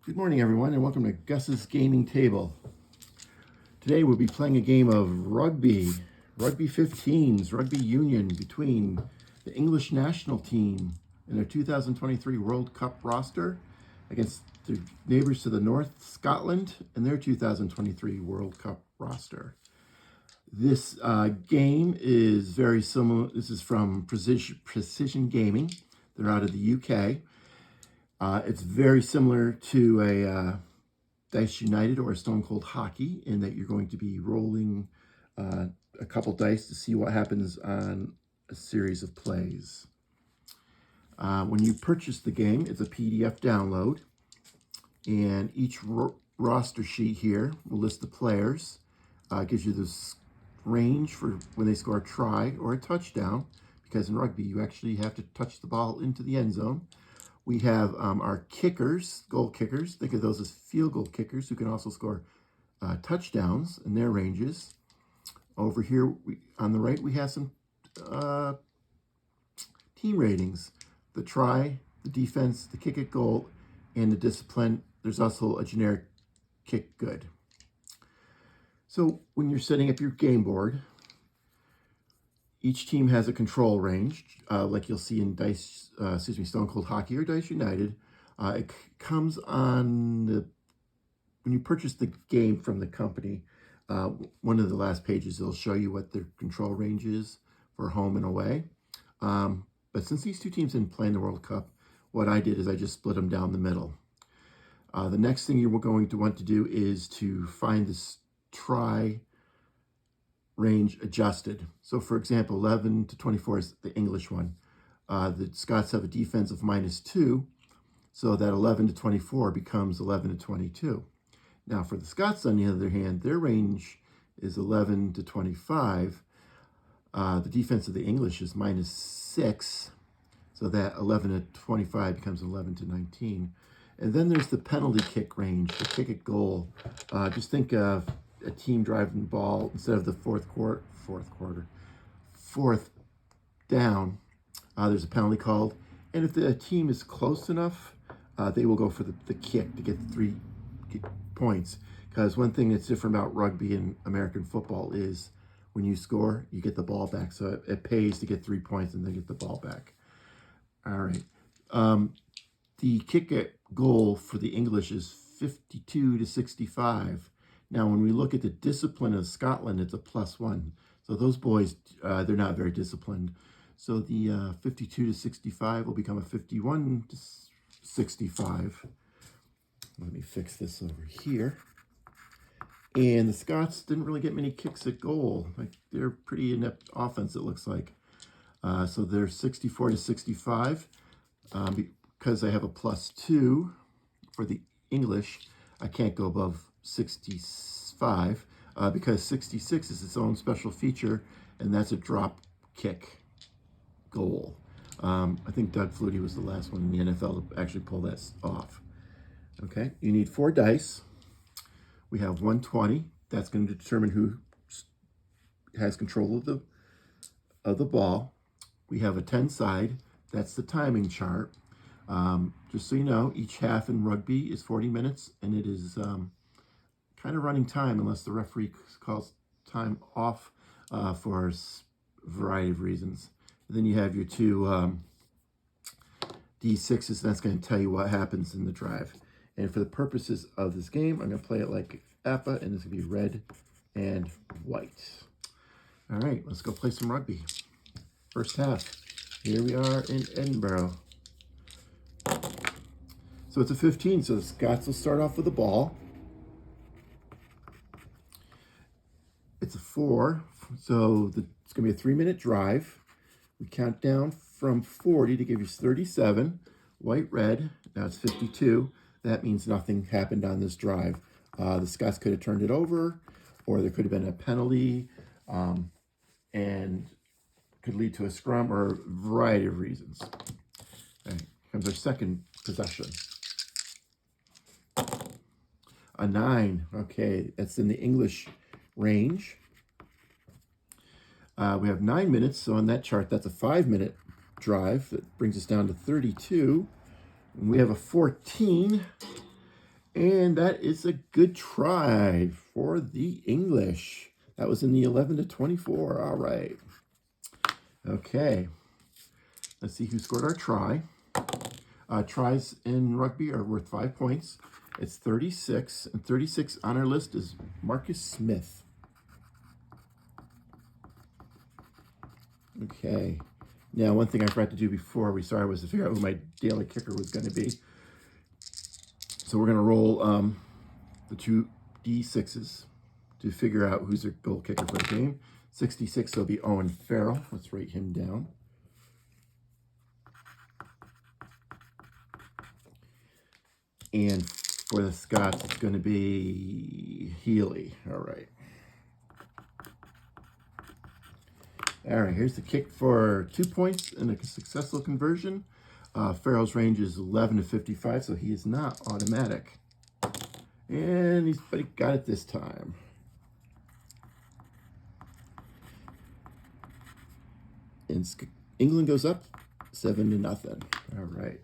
Good morning, everyone, and welcome to Gus's Gaming Table. Today we'll be playing a game of Rugby 15s, Rugby Union between the English national team and their 2023 World Cup roster against their neighbors to the north, Scotland, and their 2023 World Cup roster. This game is very similar. This is from Precision Gaming. They're out of the UK. It's very similar to a Dice United or a Stone Cold Hockey in that you're going to be rolling a couple dice to see what happens on a series of plays. When you purchase the game, it's a PDF download, and each roster sheet here will list the players. Gives you this range for when they score a try or a touchdown, because in rugby you actually have to touch the ball into the end zone. We have our kickers, goal kickers. Think of those as field goal kickers who can also score touchdowns in their ranges. Over here on the right, we have some team ratings. The try, the defense, the kick at goal, and the discipline. There's also a generic kick good. So when you're setting up your game board, each team has a control range, like you'll see in Stone Cold Hockey or Dice United. It comes on when you purchase the game from the company. One of the last pages, it'll show you what their control range is for home and away. But since these two teams didn't play in the World Cup, what I did is I just split them down the middle. The next thing you're going to want to do is to find this try range adjusted. So for example, 11 to 24 is the English one. The Scots have a defense of -2, so that 11 to 24 becomes 11 to 22. Now for the Scots, on the other hand, their range is 11 to 25. The defense of the English is -6, so that 11 to 25 becomes 11 to 19. And then there's the penalty kick range, the kick at goal. Just think of a team driving the ball instead of the fourth down. There's a penalty called, and if the team is close enough, they will go for the kick to get 3 points. Because one thing that's different about rugby and American football is when you score, you get the ball back. So it pays to get 3 points and then get the ball back. All right. The kick at goal for the English is 52 to 65. Now, when we look at the discipline of Scotland, it's a +1. So those boys, they're not very disciplined. So the 52 to 65 will become a 51 to 65. Let me fix this over here. And the Scots didn't really get many kicks at goal. Like, they're pretty inept offense, it looks like. So they're 64 to 65. Because I have a +2 for the English, I can't go above 65 because 66 is its own special feature, and that's a drop kick goal. I think Doug Flutie was the last one in the NFL to actually pull that off. Okay, you need 4 dice. We have 120. That's going to determine who has control of the ball. We have a 10 side. That's the timing chart. Just so you know, each half in rugby is 40 minutes, and it is kind of running time unless the referee calls time off for a variety of reasons. And then you have your 2 D6s, and that's going to tell you what happens in the drive. And for the purposes of this game, I'm going to play it like APA, and it's going to be red and white. All right, let's go play some rugby. First half. Here we are in Edinburgh. So it's a 15, so the Scots will start off with the ball. It's a 4, so it's going to be a 3-minute drive. We count down from 40 to give you 37. White, red, now it's 52. That means nothing happened on this drive. The Scots could have turned it over, or there could have been a penalty, and could lead to a scrum, or a variety of reasons. All right, comes our second possession. A 9, okay, that's in the English range. We have 9 minutes, so on that chart, that's a 5-minute drive. That brings us down to 32. And we have a 14, And that is a good try for the English. That was in the 11-24. All right. Okay. Let's see who scored our try. Tries in rugby are worth 5 points. It's 36, and 36 on our list is Marcus Smith. Okay. Now, one thing I forgot to do before we started was to figure out who my daily kicker was going to be. So we're going to roll the 2 D6s to figure out who's a goal kicker for the game. 66 will be Owen Farrell. Let's write him down. And for the Scots, it's going to be Healy. All right. All right, here's the kick for 2 points and a successful conversion. Farrell's range is 11-55, so he is not automatic. And but he got it this time. And England goes up 7-0. All right.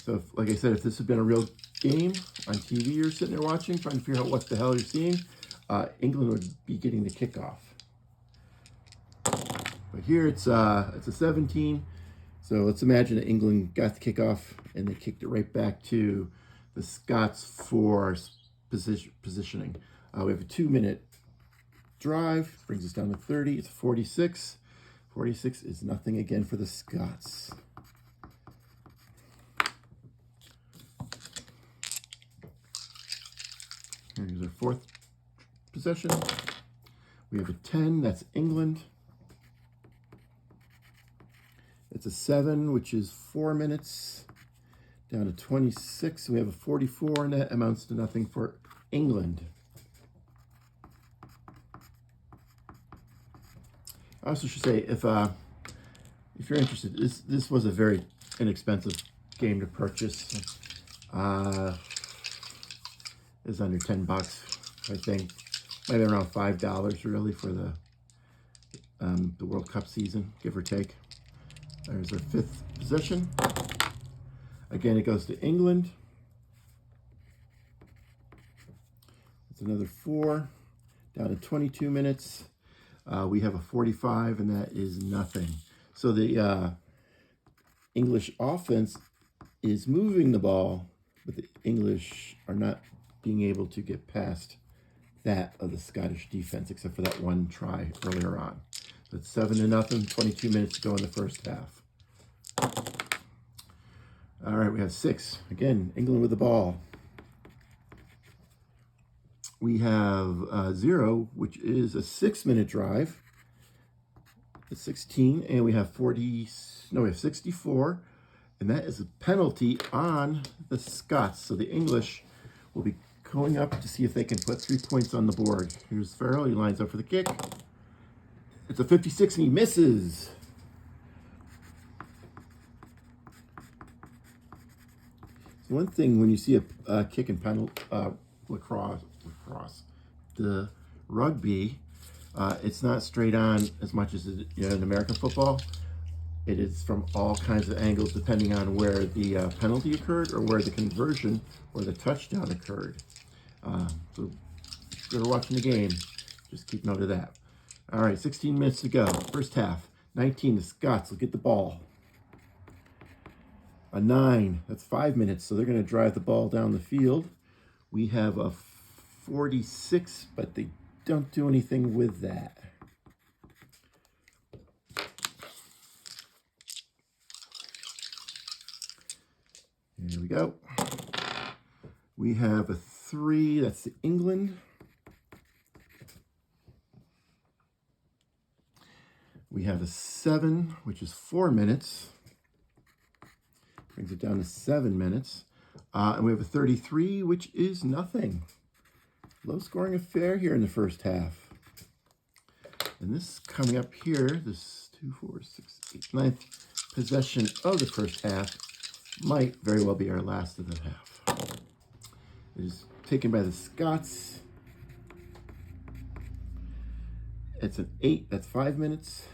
So, like I said, if this had been a real game on TV you're sitting there watching, trying to figure out what the hell you're seeing, England would be getting the kickoff. But here it's a 17. So let's imagine that England got the kickoff and they kicked it right back to the Scots for positioning. We have a 2-minute drive, brings us down to 30. It's 46. 46 is nothing again for the Scots. Here's our 4th possession. We have a 10, that's England. It's a 7, which is 4 minutes. Down to 26, we have a 44, and that amounts to nothing for England. I also should say, if you're interested, this was a very inexpensive game to purchase. It's under $10, I think. Maybe around $5 really for the World Cup season, give or take. There's our 5th possession. Again, it goes to England. It's another 4, down to 22 minutes. We have a 45, and that is nothing. So the English offense is moving the ball, but the English are not being able to get past that of the Scottish defense, except for that one try earlier on. So it's 7-0, 22 minutes to go in the first half. All right, we have 6. Again, England with the ball. We have 0, which is a 6-minute drive. It's 16, and we have 64, and that is a penalty on the Scots. So the English will be going up to see if they can put 3 points on the board. Here's Farrell. He lines up for the kick. It's a 56, and he misses. So one thing when you see a kick in lacrosse, the rugby, it's not straight on as much as in American football. It is from all kinds of angles depending on where the penalty occurred or where the conversion or the touchdown occurred. So if you're watching the game, just keep note of that. All right, 16 minutes to go. First half. 19, the Scots will get the ball. A 9, that's 5 minutes, so they're going to drive the ball down the field. We have a 46, but they don't do anything with that. Here we go. We have a 3, that's England. We have a 7, which is 4 minutes. Brings it down to 7 minutes. And we have a 33, which is nothing. Low scoring affair here in the first half. And this coming up here, this 2, 4, 6, 8, 9th possession of the first half might very well be our last of the half. It is taken by the Scots. It's an 8, that's 5 minutes.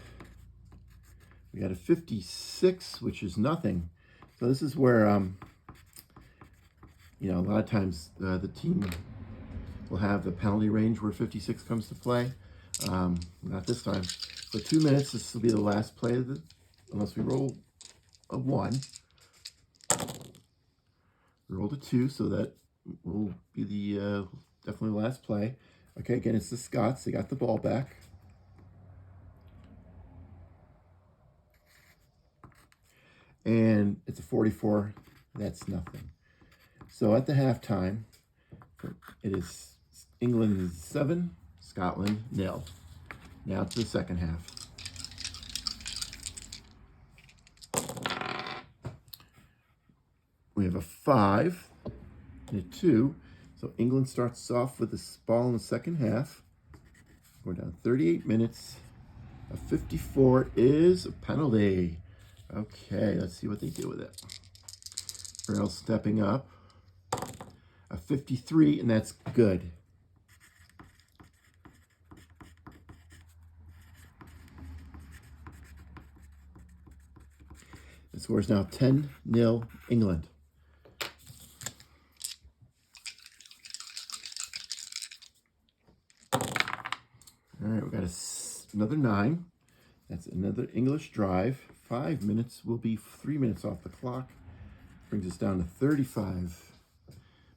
We got a 56, which is nothing. So this is where You know, a lot of times the team will have the penalty range where 56 comes to play. Not this time. So 2 minutes, this will be the last play of the, unless we roll a 1. We rolled a 2, so that will be the definitely last play. Okay, again, it's the Scots. They got the ball back. And it's a 44. That's nothing. So at the halftime, it is England 7, Scotland 0. Now to the second half. We have a 5 and a 2. So England starts off with this ball in the second half. We're down 38 minutes. A 54 is a penalty. Okay, let's see what they do with it. Earl stepping up. A 53, and that's good. The score is now 10-0 England. All right, we got another 9. That's another English drive. 5 minutes will be 3 minutes off the clock. Brings us down to 35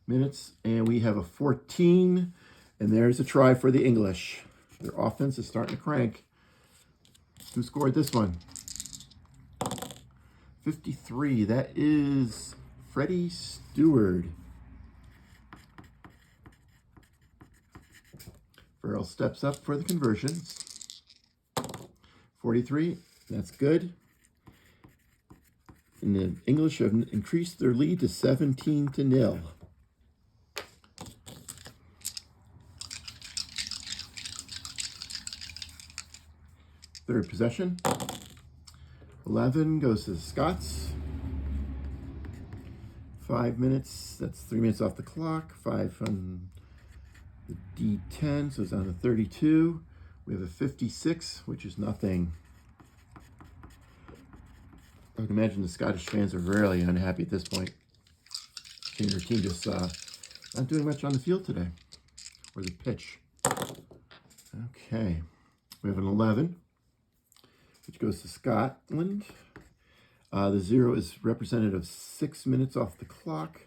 minutes. And we have a 14. And there's a try for the English. Their offense is starting to crank. Who scored this one? 53. That is Freddie Stewart. Farrell steps up for the conversions. 43, that's good. And the English have increased their lead to 17-0. Third possession. 11 goes to the Scots. 5 minutes, that's 3 minutes off the clock. 5 from the D10, so it's down to 32. We have a 56, which is nothing. I would imagine the Scottish fans are really unhappy at this point. Their team just not doing much on the field today, or the pitch. Okay, we have an 11, which goes to Scotland. The 0 is representative of 6 minutes off the clock.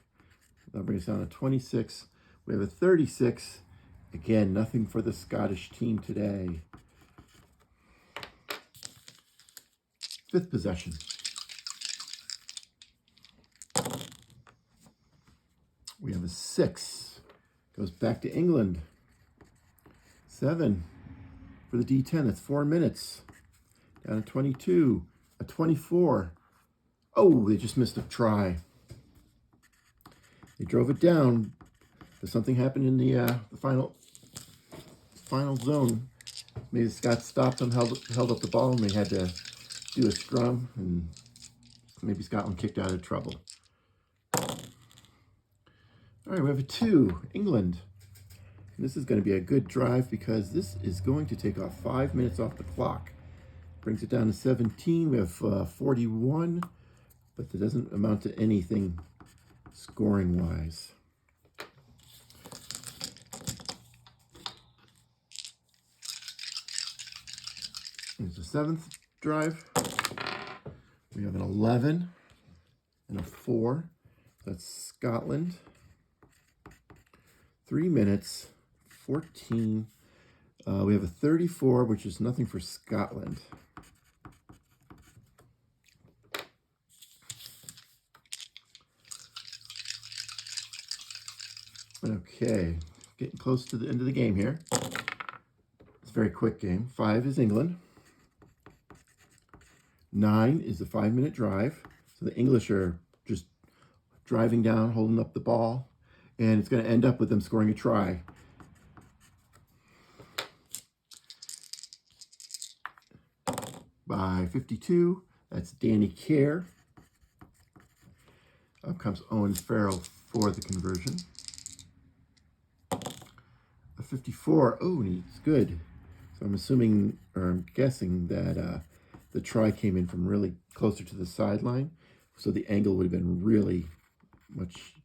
That brings us down to 26. We have a 36. Again, nothing for the Scottish team today. Fifth possession. We have a 6. Goes back to England. 7 for the D10. That's 4 minutes. Down to 22. A 24. Oh, they just missed a try. They drove it down, but something happened in the final zone. Maybe the Scots stopped them, held up the ball, and they had to do a scrum, and maybe Scotland kicked out of trouble. All right, we have a 2, England. And this is going to be a good drive because this is going to take off 5 minutes off the clock. Brings it down to 17. We have 41, but that doesn't amount to anything scoring-wise. Here's the 7th drive. We have an 11 and a 4. That's Scotland. 3 minutes, 14. We have a 34, which is nothing for Scotland. Okay, getting close to the end of the game here. It's a very quick game. 5 is England. 9 is the 5-minute drive. So the English are just driving down, holding up the ball, and it's going to end up with them scoring a try. By 52, that's Danny Kerr. Up comes Owen Farrell for the conversion. A 54, oh, and he's good. So I'm assuming, or I'm guessing that the try came in from really closer to the sideline. So the angle would have been really much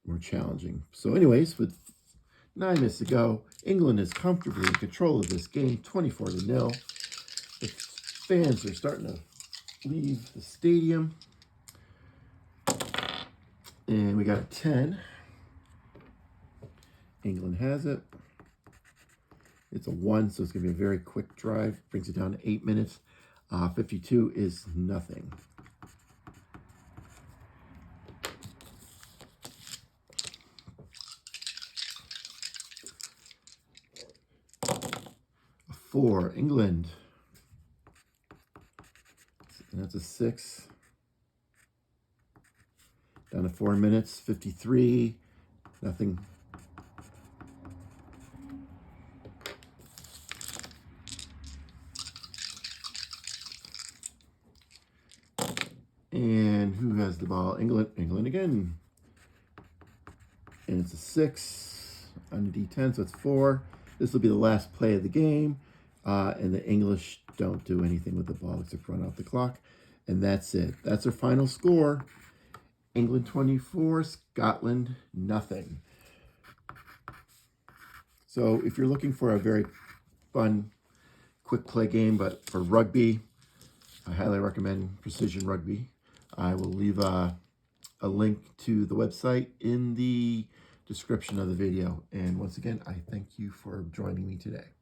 more challenging. So anyways, with 9 minutes to go, England is comfortably in control of this game, 24-0. The fans are starting to leave the stadium. And we got a 10. England has it. It's a 1, so it's going to be a very quick drive. Brings it down to 8 minutes. 52 is nothing. A 4, England. And that's a 6. Down to 4 minutes, 53, nothing. And who has the ball? England again. And it's a 6 on the D10, so it's 4. This will be the last play of the game. And the English don't do anything with the ball except run off the clock. And that's it. That's our final score. England 24, Scotland nothing. So if you're looking for a very fun, quick play game, but for rugby, I highly recommend Precision Rugby. I will leave a link to the website in the description of the video. And once again, I thank you for joining me today.